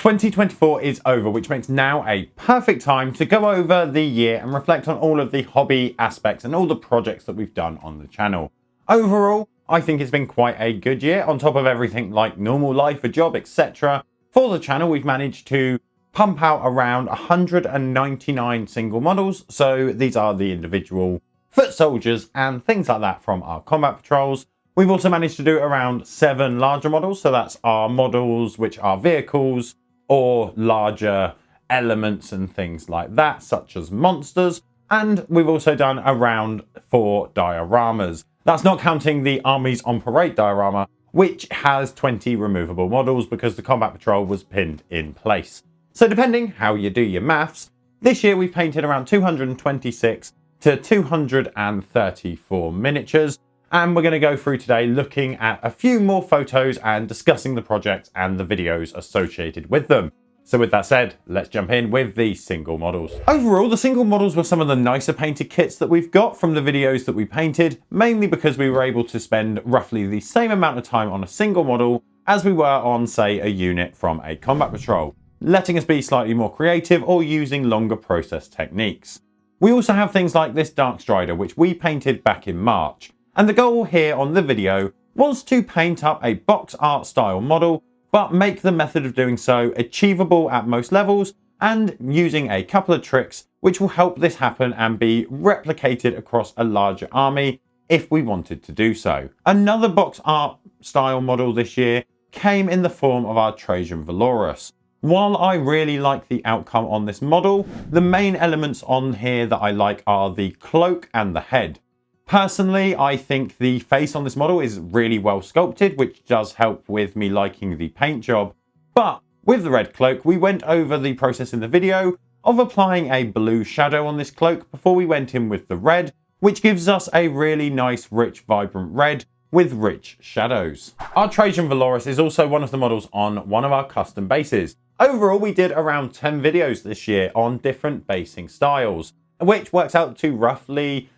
2024 is over, which makes now a perfect time to go over the year and reflect on all of the hobby aspects and all the projects that we've done on the channel. Overall, I think it's been quite a good year. On top of everything like normal life, a job, etc. For the channel, we've managed to pump out around 199 single models. So these are the individual foot soldiers and things like that from our combat patrols. We've also managed to do around 7 larger models. So that's our models, which are vehicles or larger elements and things like that, such as monsters. And we've also done around 4 dioramas. That's not counting the Armies on Parade diorama, which has 20 removable models because the combat patrol was pinned in place. So depending how you do your maths, this year we've painted around 226 to 234 miniatures. And we're going to go through today looking at a few more photos and discussing the project and the videos associated with them. So with that said, let's jump in with the single models. Overall, the single models were some of the nicer painted kits that we've got from the videos that we painted, mainly because we were able to spend roughly the same amount of time on a single model as we were on, say, a unit from a combat patrol, letting us be slightly more creative or using longer process techniques. We also have things like this Dark Strider, which we painted back in March. And the goal here on the video was to paint up a box art style model, but make the method of doing so achievable at most levels and using a couple of tricks which will help this happen and be replicated across a larger army if we wanted to do so. Another box art style model this year came in the form of our Trajan Valorous. While I really like the outcome on this model, the main elements on here that I like are the cloak and the head. Personally, I think the face on this model is really well sculpted, which does help with me liking the paint job. But with the red cloak, we went over the process in the video of applying a blue shadow on this cloak before we went in with the red, which gives us a really nice, rich, vibrant red with rich shadows. Our Trajan Valorous is also one of the models on one of our custom bases. Overall, we did around 10 videos this year on different basing styles, which works out to roughly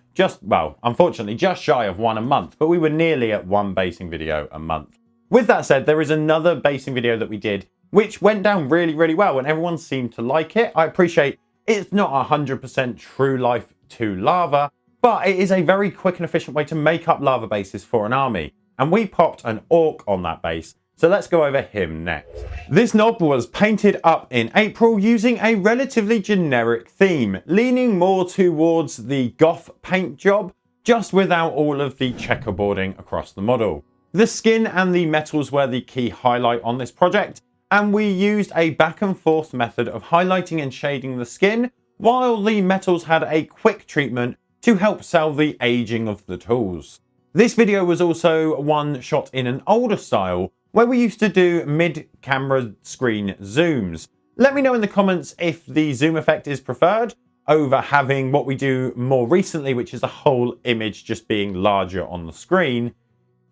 unfortunately, just shy of 1 a month, but we were nearly at 1 basing video a month. With that said, there is another basing video that we did, which went down really, really well, and everyone seemed to like it. I appreciate it's not 100% true life to lava, but it is a very quick and efficient way to make up lava bases for an army. And we popped an orc on that base. So let's go over him next. This knob was painted up in April using a relatively generic theme, leaning more towards the goth paint job, just without all of the checkerboarding across the model. The skin and the metals were the key highlight on this project, and we used a back and forth method of highlighting and shading the skin, while the metals had a quick treatment to help sell the aging of the tools. This video was also one shot in an older style, where we used to do mid-camera screen zooms. Let me know in the comments if the zoom effect is preferred over having what we do more recently, which is the whole image just being larger on the screen.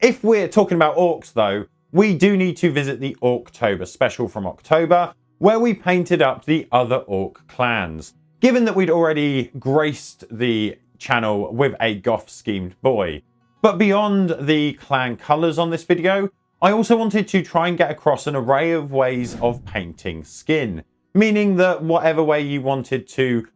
If we're talking about orcs though, we do need to visit the Orktober special from October, where we painted up the other orc clans. Given that we'd already graced the channel with a goth schemed boy. But beyond the clan colours on this video, I also wanted to try and get across an array of ways of painting skin, meaning that whatever way you wanted to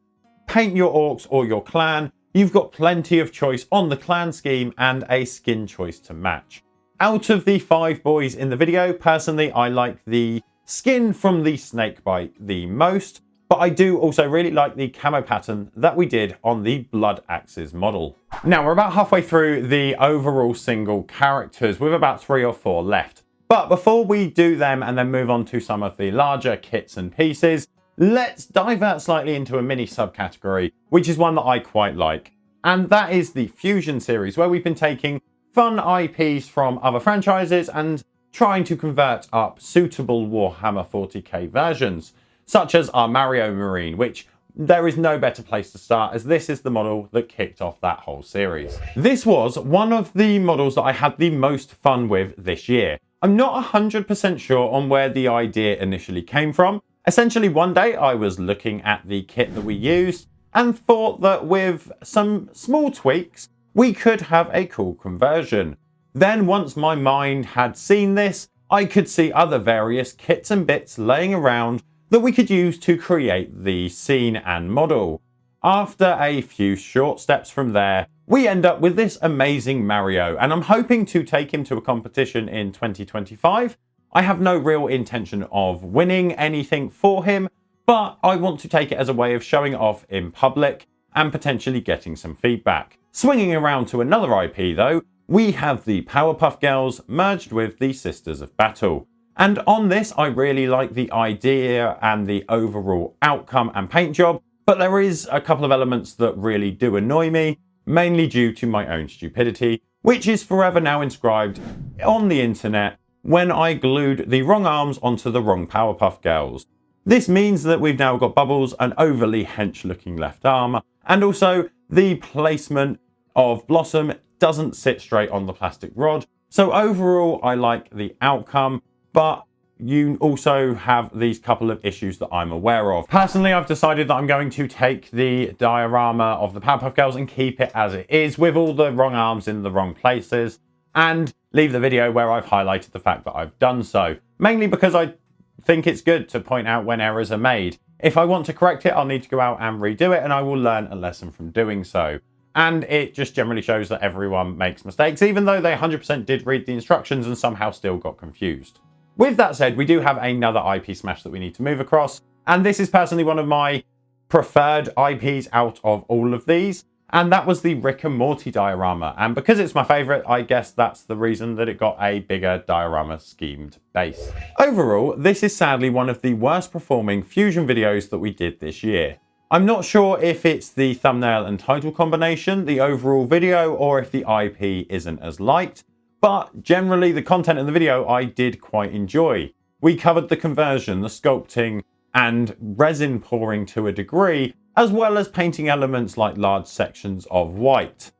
paint your orcs or your clan, you've got plenty of choice on the clan scheme and a skin choice to match. Out of the 5 boys in the video, personally, I like the skin from the snakebite the most, but I do also really like the camo pattern that we did on the Blood Axes model. Now we're about halfway through the overall single characters with about 3 or 4 left. But before we do them and then move on to some of the larger kits and pieces, let's divert slightly into a mini subcategory, which is one that I quite like. And that is the Fusion series, where we've been taking fun IPs from other franchises and trying to convert up suitable Warhammer 40k versions, such as our Mario Marine, which there is no better place to start, as this is the model that kicked off that whole series. This was one of the models that I had the most fun with this year. I'm not 100% sure on where the idea initially came from. Essentially, one day I was looking at the kit that we used and thought that with some small tweaks, we could have a cool conversion. Then once my mind had seen this, I could see other various kits and bits laying around that we could use to create the scene and model. After a few short steps from there, we end up with this amazing Mario, and I'm hoping to take him to a competition in 2025. I have no real intention of winning anything for him, but I want to take it as a way of showing it off in public and potentially getting some feedback. Swinging around to another IP though, we have the Powerpuff Girls merged with the Sisters of Battle. And on this, I really like the idea and the overall outcome and paint job, but there is a couple of elements that really do annoy me, mainly due to my own stupidity, which is forever now inscribed on the internet when I glued the wrong arms onto the wrong Powerpuff Girls. This means that we've now got Bubbles, an overly hench looking left arm, and also the placement of Blossom doesn't sit straight on the plastic rod. So overall, I like the outcome, but you also have these couple of issues that I'm aware of. Personally, I've decided that I'm going to take the diorama of the Powerpuff Girls and keep it as it is, with all the wrong arms in the wrong places, and leave the video where I've highlighted the fact that I've done so. Mainly because I think it's good to point out when errors are made. If I want to correct it, I'll need to go out and redo it, and I will learn a lesson from doing so. And it just generally shows that everyone makes mistakes, even though they 100% did read the instructions and somehow still got confused. With that said, we do have another IP smash that we need to move across, and this is personally one of my preferred IPs out of all of these, and that was the Rick and Morty diorama. And because it's my favourite, I guess that's the reason that it got a bigger diorama schemed base. Overall, this is sadly one of the worst performing fusion videos that we did this year. I'm not sure if it's the thumbnail and title combination, the overall video, or if the IP isn't as liked, but generally the content in the video I did quite enjoy. We covered the conversion, the sculpting, and resin pouring to a degree, as well as painting elements like large sections of white.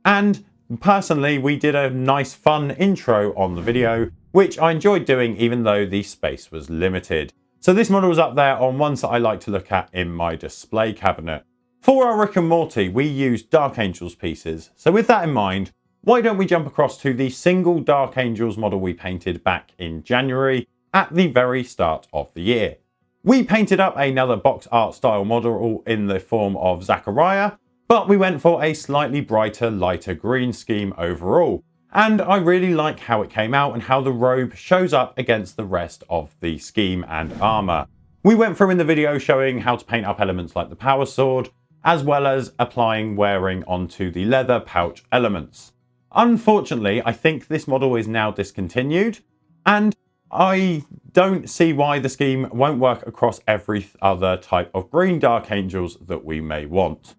And personally, we did a nice fun intro on the video, which I enjoyed doing even though the space was limited. So this model is up there on ones that I like to look at in my display cabinet. For our Rick and Morty, we used Dark Angels pieces. So with that in mind, why don't we jump across to the single Dark Angels model we painted back in January at the very start of the year. We painted up another box art style model in the form of Zachariah, but we went for a slightly brighter, lighter green scheme overall. And I really like how it came out and how the robe shows up against the rest of the scheme and armor. We went through in the video showing how to paint up elements like the power sword, as well as applying wearing onto the leather pouch elements. Unfortunately, I think this model is now discontinued, and I don't see why the scheme won't work across every other type of green Dark Angels that we may want.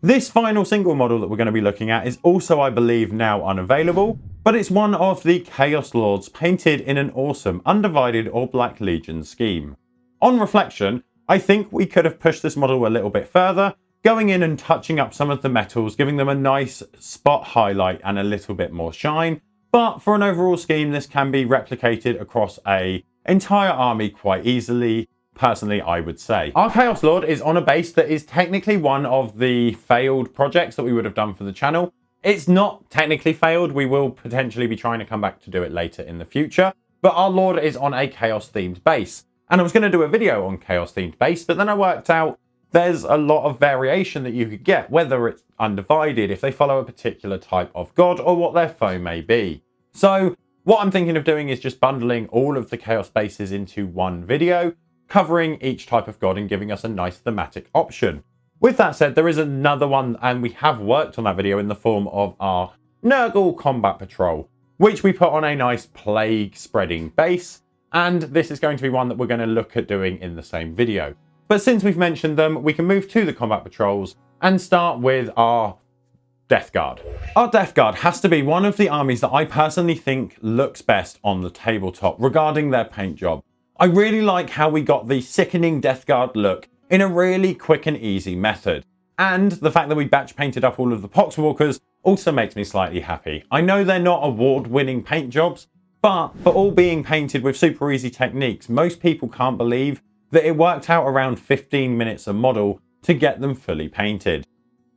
This final single model that we're going to be looking at is also, I believe, now unavailable, but it's one of the Chaos Lords painted in an awesome Undivided or Black Legion scheme. On reflection, I think we could have pushed this model a little bit further, going in and touching up some of the metals, giving them a nice spot highlight and a little bit more shine. But for an overall scheme, this can be replicated across an entire army quite easily, personally, I would say. Our Chaos Lord is on a base that is technically one of the failed projects that we would have done for the channel. It's not technically failed. We will potentially be trying to come back to do it later in the future. But our Lord is on a Chaos themed base. And I was going to do a video on Chaos themed base, but then I worked out there's a lot of variation that you could get, whether it's undivided, if they follow a particular type of god, or what their foe may be. So what I'm thinking of doing is just bundling all of the Chaos bases into one video, covering each type of god and giving us a nice thematic option. With that said, there is another one, and we have worked on that video in the form of our Nurgle Combat Patrol, which we put on a nice plague spreading base, and this is going to be one that we're going to look at doing in the same video. But since we've mentioned them, we can move to the Combat Patrols and start with our Death Guard. Our Death Guard has to be one of the armies that I personally think looks best on the tabletop regarding their paint job. I really like how we got the sickening Death Guard look in a really quick and easy method. And the fact that we batch painted up all of the Poxwalkers also makes me slightly happy. I know they're not award-winning paint jobs, but for all being painted with super easy techniques, most people can't believe that it worked out around 15 minutes a model to get them fully painted.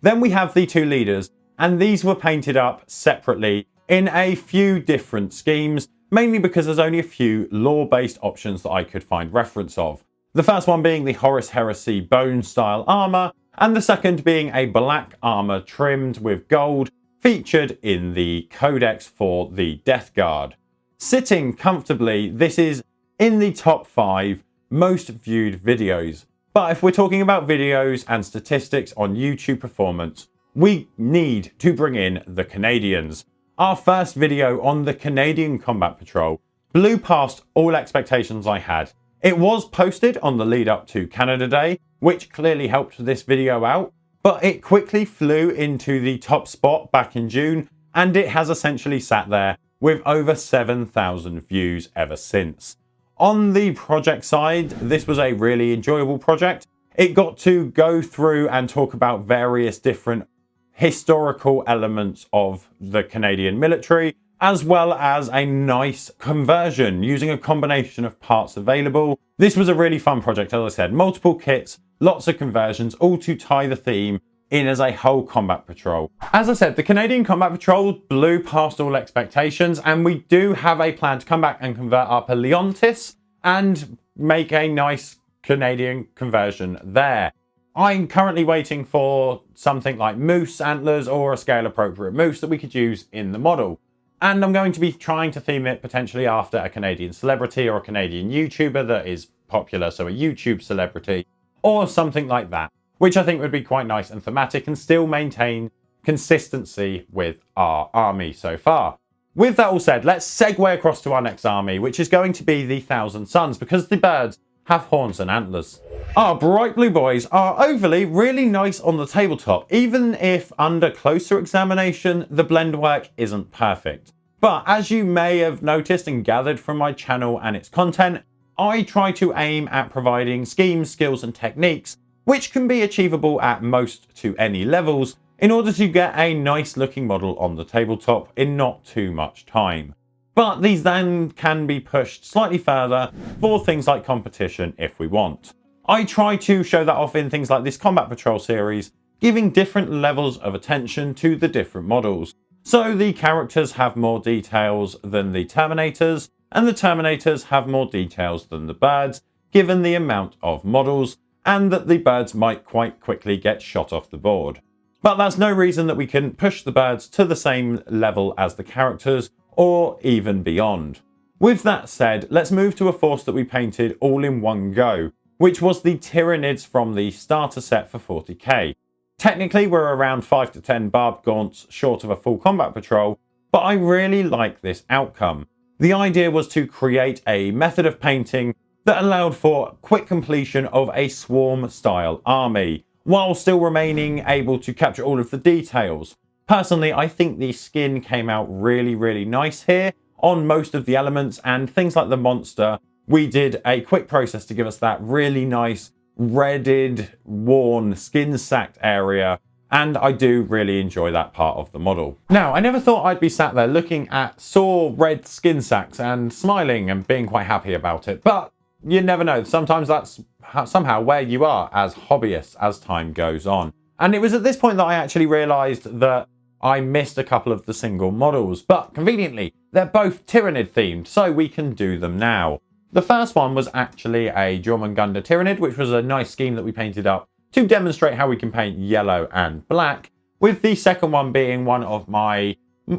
Then we have the two leaders, and these were painted up separately in a few different schemes, mainly because there's only a few lore-based options that I could find reference of. The first one being the Horus Heresy bone style armor, and the second being a black armor trimmed with gold, featured in the codex for the Death Guard. Sitting comfortably, this is in the top 5 most viewed videos. But if we're talking about videos and statistics on YouTube performance, we need to bring in the Canadians. Our first video on the Canadian Combat Patrol blew past all expectations I had. It was posted on the lead up to Canada Day, which clearly helped this video out, but it quickly flew into the top spot back in June, and it has essentially sat there with over 7,000 views ever since. On the project side, this was a really enjoyable project. It got to go through and talk about various different historical elements of the Canadian military, as well as a nice conversion using a combination of parts available. This was a really fun project, as I said, multiple kits, lots of conversions, all to tie the theme in as a whole combat patrol. As I said, the Canadian Combat Patrol blew past all expectations, and we do have a plan to come back and convert our Leontis and make a nice Canadian conversion there. I'm currently waiting for something like moose antlers or a scale appropriate moose that we could use in the model. And I'm going to be trying to theme it potentially after a Canadian celebrity or a Canadian YouTuber that is popular, so a YouTube celebrity or something like that, which I think would be quite nice and thematic and still maintain consistency with our army so far. With that all said, let's segue across to our next army, which is going to be the Thousand Suns, because the birds have horns and antlers. Our bright blue boys are overly really nice on the tabletop, even if under closer examination the blend work isn't perfect. But as you may have noticed and gathered from my channel and its content, I try to aim at providing schemes, skills and techniques which can be achievable at most to any levels in order to get a nice looking model on the tabletop in not too much time. But these then can be pushed slightly further for things like competition if we want. I try to show that off in things like this Combat Patrol series, giving different levels of attention to the different models. So the characters have more details than the Terminators, and the Terminators have more details than the birds, given the amount of models, and that the birds might quite quickly get shot off the board. But that's no reason that we couldn't push the birds to the same level as the characters, or even beyond. With that said, let's move to a force that we painted all in one go, which was the Tyranids from the starter set for 40k. Technically, we're around 5 to 10 barbed gaunts short of a full combat patrol, but I really like this outcome. The idea was to create a method of painting that allowed for quick completion of a swarm-style army, while still remaining able to capture all of the details. Personally, I think the skin came out really nice here on most of the elements, and things like the monster, we did a quick process to give us that really nice redded, worn, skin-sacked area, and I do really enjoy that part of the model. Now, I never thought I'd be sat there looking at sore red skin sacks and smiling and being quite happy about it, but you never know. Sometimes that's somehow where you are as hobbyists as time goes on. And it was at this point that I actually realised that I missed a couple of the single models, but conveniently, they're both Tyranid themed, so we can do them now. The first one was actually a Jormungandr Tyranid, which was a nice scheme that we painted up to demonstrate how we can paint yellow and black, with the second one being one of my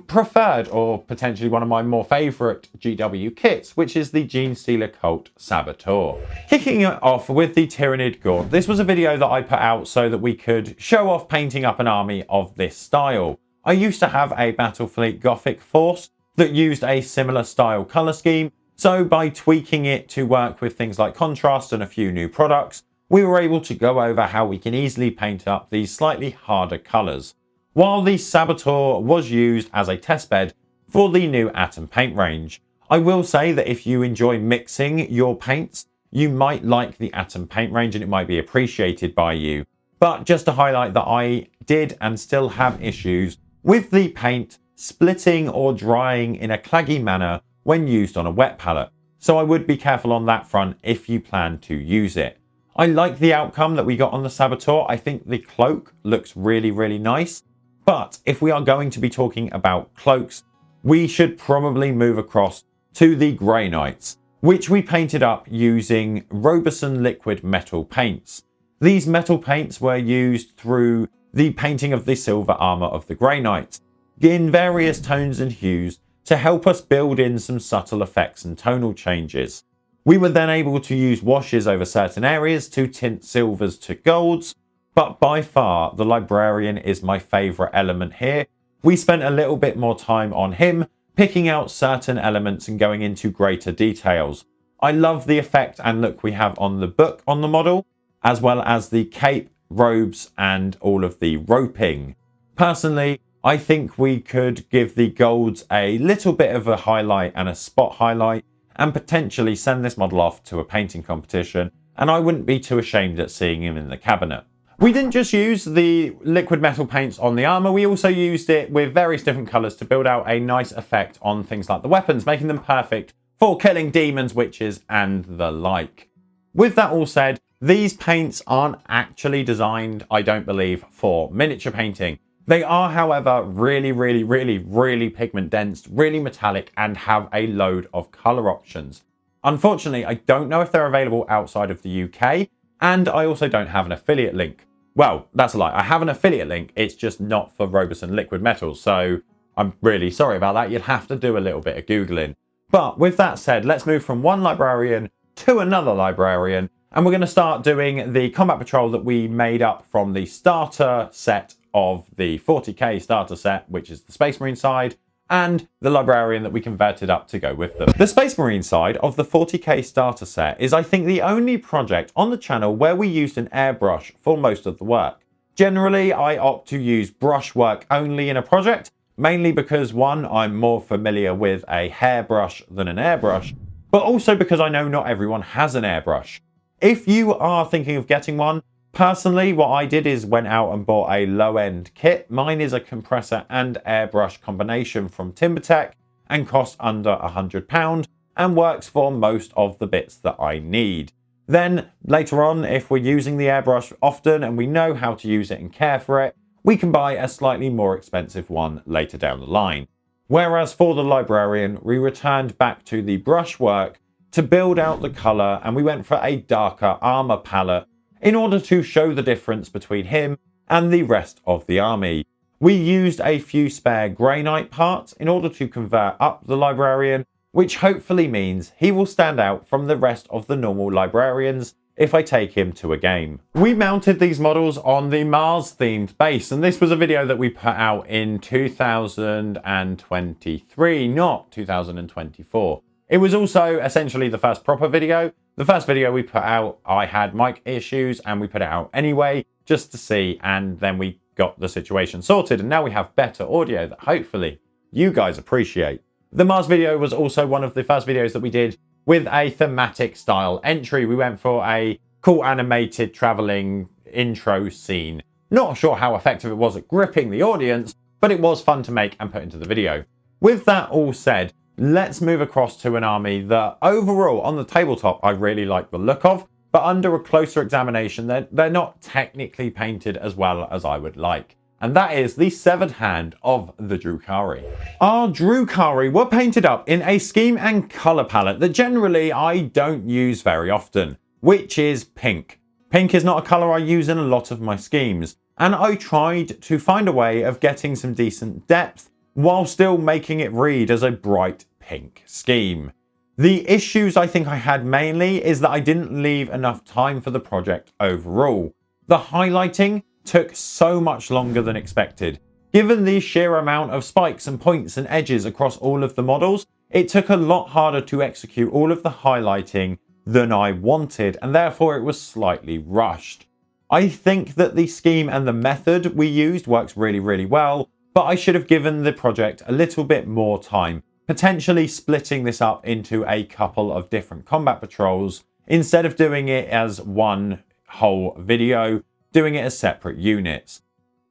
preferred, or potentially one of my more favourite GW kits, which is the Genestealer Cult Saboteur. Kicking it off with the Tyranid Gaunt, this was a video that I put out so that we could show off painting up an army of this style. I used to have a Battlefleet Gothic force that used a similar style colour scheme, so by tweaking it to work with things like contrast and a few new products, we were able to go over how we can easily paint up these slightly harder colours. While the Saboteur was used as a testbed for the new Atom paint range, I will say that if you enjoy mixing your paints, you might like the Atom paint range and it might be appreciated by you. But just to highlight that I did and still have issues with the paint splitting or drying in a claggy manner when used on a wet palette, so I would be careful on that front if you plan to use it. I like the outcome that we got on the Saboteur. I think the cloak looks really nice, but if we are going to be talking about cloaks, we should probably move across to the Grey Knights, which we painted up using Roberson liquid metal paints. These metal paints were used through the painting of the silver armour of the Grey Knights in various tones and hues to help us build in some subtle effects and tonal changes. We were then able to use washes over certain areas to tint silvers to golds, but by far the librarian is my favourite element here. We spent a little bit more time on him, picking out certain elements and going into greater details. I love the effect and look we have on the book on the model, as well as the cape, robes and all of the roping. Personally, I think we could give the golds a little bit of a highlight and a spot highlight and potentially send this model off to a painting competition, and I wouldn't be too ashamed at seeing him in the cabinet. We didn't just use the liquid metal paints on the armour, we also used it with various different colours to build out a nice effect on things like the weapons, making them perfect for killing demons, witches and the like. With that all said, these paints aren't actually designed, I don't believe, for miniature painting. They are, however, really pigment dense, really metallic and have a load of colour options. Unfortunately, I don't know if they're available outside of the UK, and I also don't have an affiliate link. Well, that's a lie. I have an affiliate link, it's just not for Roberson liquid metals, so I'm really sorry about that. You'll have to do a little bit of Googling. But with that said, let's move from one librarian to another librarian, and we're going to start doing the combat patrol that we made up from the starter set of the 40k starter set, which is the Space Marine side, and the librarian that we converted up to go with them. The Space Marine side of the 40k starter set is, I think, the only project on the channel where we used an airbrush for most of the work. Generally, I opt to use brushwork only in a project, mainly because one, I'm more familiar with a hairbrush than an airbrush, but also because I know not everyone has an airbrush. If you are thinking of getting one, personally, what I did is went out and bought a low-end kit. Mine is a compressor and airbrush combination from TimberTech and costs under £100 and works for most of the bits that I need. Then later on, if we're using the airbrush often and we know how to use it and care for it, we can buy a slightly more expensive one later down the line. Whereas for the librarian, we returned back to the brushwork to build out the colour, and we went for a darker armour palette in order to show the difference between him and the rest of the army. We used a few spare Grey Knight parts in order to convert up the librarian, which hopefully means he will stand out from the rest of the normal librarians if I take him to a game. We mounted these models on the Mars themed base, and this was a video that we put out in 2023, not 2024. It was also essentially the first proper video. The first video we put out, I had mic issues and we put it out anyway, just to see, and then we got the situation sorted, and now we have better audio that hopefully you guys appreciate. The Mars video was also one of the first videos that we did with a thematic style entry. We went for a cool animated traveling intro scene. Not sure how effective it was at gripping the audience, but it was fun to make and put into the video. With that all said, let's move across to an army that overall on the tabletop I really like the look of, but under a closer examination they're not technically painted as well as I would like. And that is the severed hand of the Drukhari. Our Drukhari were painted up in a scheme and colour palette that generally I don't use very often, which is pink. Pink is not a colour I use in a lot of my schemes, and I tried to find a way of getting some decent depth while still making it read as a bright pink scheme. The issues I think I had mainly is that I didn't leave enough time for the project overall. The highlighting took so much longer than expected. Given the sheer amount of spikes and points and edges across all of the models, it took a lot harder to execute all of the highlighting than I wanted, and therefore it was slightly rushed. I think that the scheme and the method we used works really well, but I should have given the project a little bit more time, potentially splitting this up into a couple of different combat patrols instead of doing it as one whole video, doing it as separate units.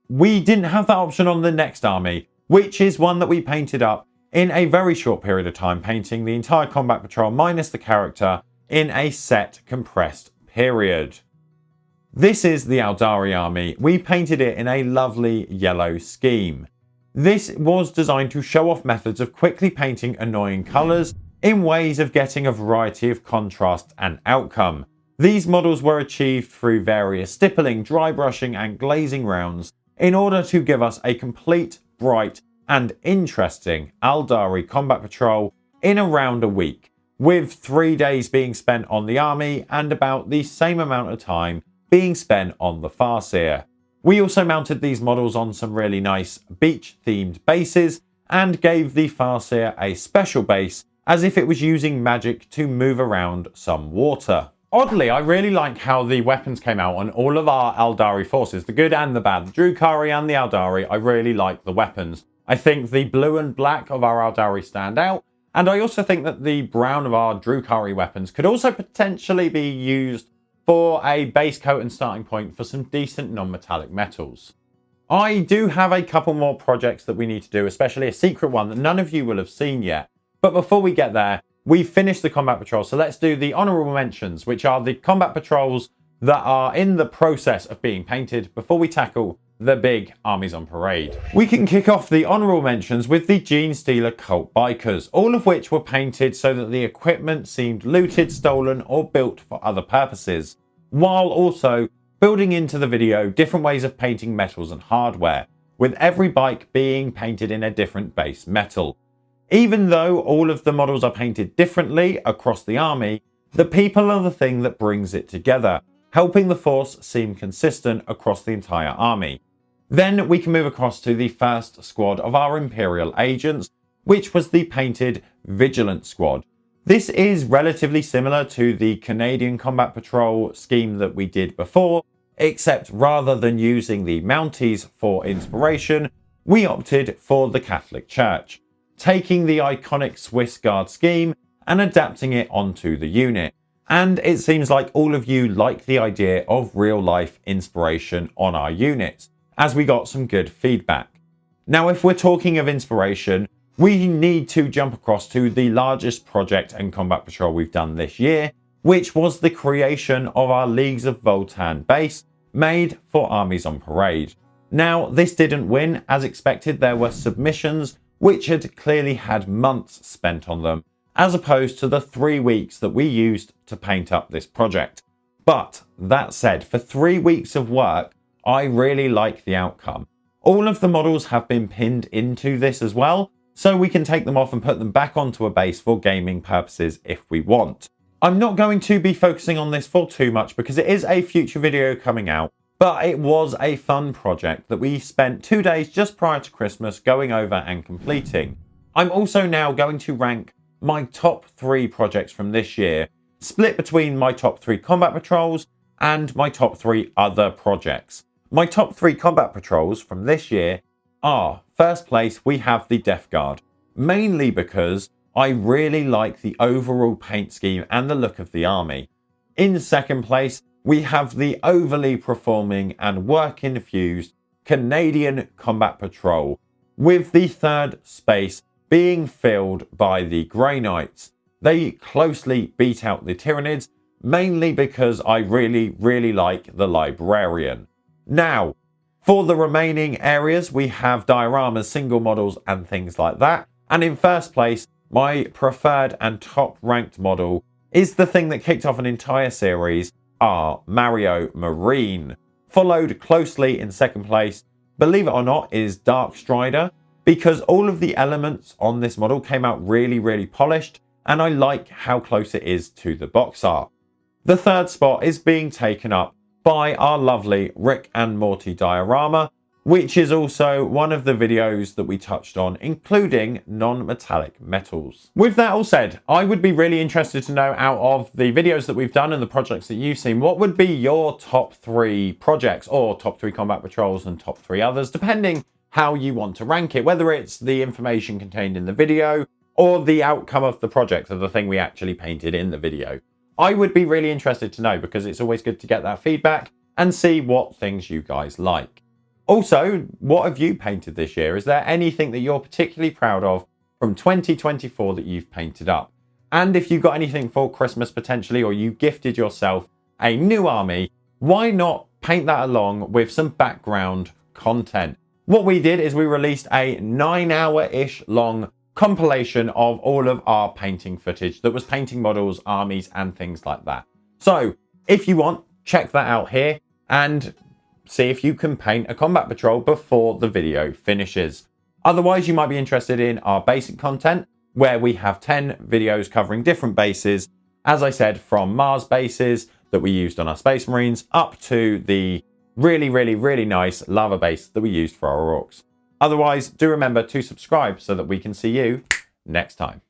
We didn't have that option on the next army, which is one that we painted up in a very short period of time, painting the entire combat patrol minus the character in a set compressed period. This is the Aldari army. We painted it in a lovely yellow scheme. This was designed to show off methods of quickly painting annoying colours in ways of getting a variety of contrast and outcome. These models were achieved through various stippling, dry brushing and glazing rounds in order to give us a complete, bright and interesting Aeldari Combat Patrol in around a week, with 3 days being spent on the army and about the same amount of time being spent on the Farseer. We also mounted these models on some really nice beach themed bases and gave the Farseer a special base as if it was using magic to move around some water. Oddly, I really like how the weapons came out on all of our Aeldari forces, the good and the bad, the Drukhari and the Aeldari. I really like the weapons. I think the blue and black of our Aeldari stand out, and I also think that the brown of our Drukhari weapons could also potentially be used for a base coat and starting point for some decent non-metallic metals. I do have a couple more projects that we need to do, especially a secret one that none of you will have seen yet. But before we get there, we've finished the combat patrol, so let's do the honourable mentions, which are the combat patrols that are in the process of being painted before we tackle the big armies on parade. We can kick off the honourable mentions with the Gene Stealer Cult Bikers, all of which were painted so that the equipment seemed looted, stolen or built for other purposes, while also building into the video different ways of painting metals and hardware, with every bike being painted in a different base metal. Even though all of the models are painted differently across the army, the people are the thing that brings it together, helping the force seem consistent across the entire army. Then we can move across to the first squad of our Imperial agents, which was the painted Vigilant Squad. This is relatively similar to the Canadian Combat Patrol scheme that we did before, except rather than using the Mounties for inspiration, we opted for the Catholic Church, taking the iconic Swiss Guard scheme and adapting it onto the unit. And it seems like all of you like the idea of real life inspiration on our units, as we got some good feedback. Now, if we're talking of inspiration, we need to jump across to the largest project and combat patrol we've done this year, which was the creation of our Leagues of Voltan base made for armies on parade. Now, this didn't win. As expected, there were submissions which had clearly had months spent on them, as opposed to the 3 weeks that we used to paint up this project. But that said, for 3 weeks of work, I really like the outcome. All of the models have been pinned into this as well, so we can take them off and put them back onto a base for gaming purposes if we want. I'm not going to be focusing on this for too much because it is a future video coming out, but it was a fun project that we spent 2 days just prior to Christmas going over and completing. I'm also now going to rank my top 3 projects from this year, split between my top 3 combat patrols and my top 3 other projects. My top 3 combat patrols from this year are, first place, we have the Death Guard, mainly because I really like the overall paint scheme and the look of the army. In second place, we have the overly performing and work-infused Canadian Combat Patrol, with the third space being filled by the Grey Knights. They closely beat out the Tyranids, mainly because I really like the Librarian. Now, for the remaining areas, we have dioramas, single models and things like that. And in first place, my preferred and top ranked model is the thing that kicked off an entire series, our Mario Marine. Followed closely in second place, believe it or not, is Dark Strider, because all of the elements on this model came out really polished, and I like how close it is to the box art. The third spot is being taken up by our lovely Rick and Morty diorama, which is also one of the videos that we touched on, including non-metallic metals. With that all said, I would be really interested to know, out of the videos that we've done and the projects that you've seen, what would be your top 3 projects, or top 3 combat patrols and top 3 others, depending how you want to rank it, whether it's the information contained in the video or the outcome of the project, of the thing we actually painted in the video. I would be really interested to know, because it's always good to get that feedback and see what things you guys like. Also, what have you painted this year? Is there anything that you're particularly proud of from 2024 that you've painted up? And if you got anything for Christmas potentially, or you gifted yourself a new army, why not paint that along with some background content? What we did is we released a 9-hour-ish long compilation of all of our painting footage that was painting models, armies, and things like that. So if you want, check that out here and see if you can paint a combat patrol before the video finishes. Otherwise, you might be interested in our basic content, where we have 10 videos covering different bases, as I said, from Mars bases that we used on our Space Marines up to the really nice lava base that we used for our orcs. Otherwise, do remember to subscribe so that we can see you next time.